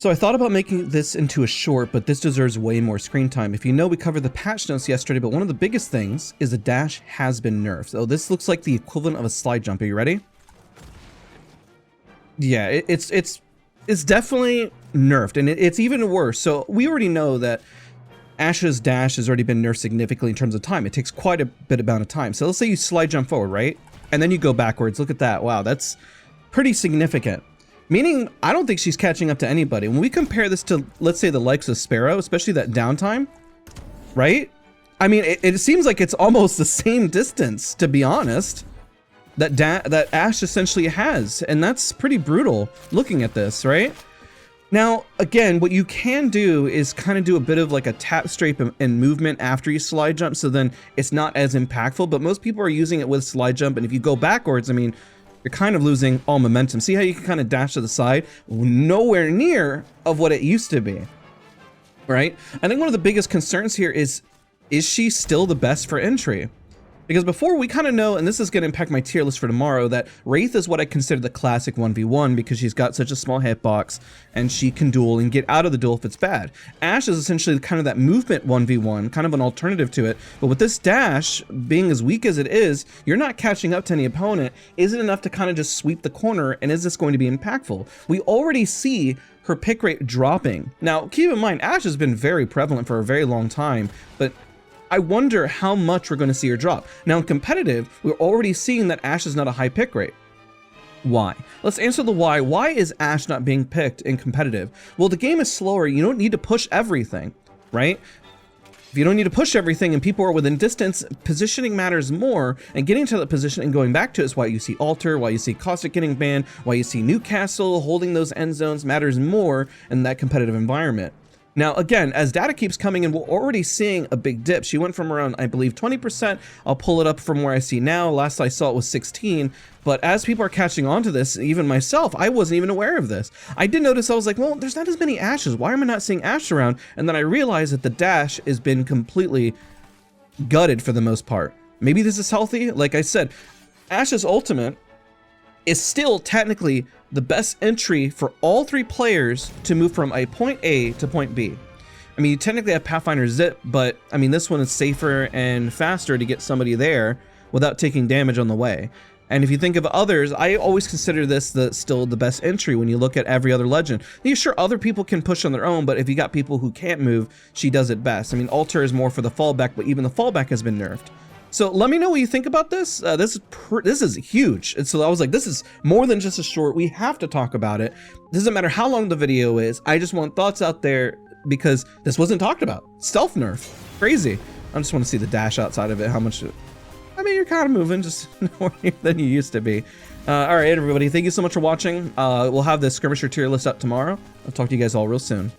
So I thought about making this into a short, but this deserves way more screen time. If you know, we covered the patch notes yesterday, but one of the biggest things is the dash has been nerfed. So this looks like the equivalent of a slide jump. Are you ready? Yeah, it's definitely nerfed, and it's even worse. So we already know that Ashe's dash has already been nerfed significantly in terms of time. It takes quite a bit amount of time. So let's say you slide jump forward, right? And then you go backwards. Look at that. Wow, that's pretty significant. Meaning, I don't think she's catching up to anybody. When we compare this to, let's say, the likes of Sparrow, especially that downtime, right? I mean, it seems like it's almost the same distance, to be honest, that Ashe essentially has. And that's pretty brutal looking at this, right? Now, again, what you can do is kind of do a bit of like a tap strafe and movement after you slide jump, so then it's not as impactful, but most people are using it with slide jump, and if you go backwards, I mean, you're kind of losing all momentum. See how you can kind of dash to the side? Nowhere near of what it used to be, right? I think one of the biggest concerns here is she still the best for entry? Because before we kind of know, and this is going to impact my tier list for tomorrow, that Wraith is what I consider the classic 1v1 because she's got such a small hitbox and she can duel and get out of the duel if it's bad. Ashe is essentially kind of that movement 1v1, kind of an alternative to it. But with this dash being as weak as it is, you're not catching up to any opponent. Is it enough to kind of just sweep the corner, and is this going to be impactful? We already see her pick rate dropping. Now, keep in mind, Ashe has been very prevalent for a very long time, but I wonder how much we're going to see her drop. Now in competitive, we're already seeing that Ashe is not a high pick rate. Why? Let's answer the why. Why is Ashe not being picked in competitive? Well, the game is slower. You don't need to push everything, right? If you don't need to push everything and people are within distance, positioning matters more, and getting to that position and going back to it is why you see Alter, why you see Caustic getting banned, why you see Newcastle holding those end zones matters more in that competitive environment. Now, again, as data keeps coming in, we're already seeing a big dip. She went from around, I believe, 20%. I'll pull it up from where I see now. Last I saw it was 16. But as people are catching on to this, even myself, I wasn't even aware of this. I did notice, I was like, well, there's not as many Ashes. Why am I not seeing Ashe around? And then I realized that the dash has been completely gutted for the most part. Maybe this is healthy. Like I said, Ashe's ultimate is still technically the best entry for all three players to move from a point A to point B. I mean, you technically have Pathfinder Zip, but I mean, this one is safer and faster to get somebody there without taking damage on the way. And if you think of others, I always consider this still the best entry when you look at every other legend. Yeah, sure, other people can push on their own, but if you got people who can't move, she does it best. I mean, Alter is more for the fallback, but even the fallback has been nerfed. So let me know what you think about this. This is huge. And so I was like, this is more than just a short. We have to talk about it. Doesn't matter how long the video is. I just want thoughts out there because this wasn't talked about. Stealth nerf, crazy. I just want to see the dash outside of it. How much? I mean, you're kind of moving just more than you used to be. All right, everybody. Thank you so much for watching. We'll have the skirmisher tier list up tomorrow. I'll talk to you guys all real soon.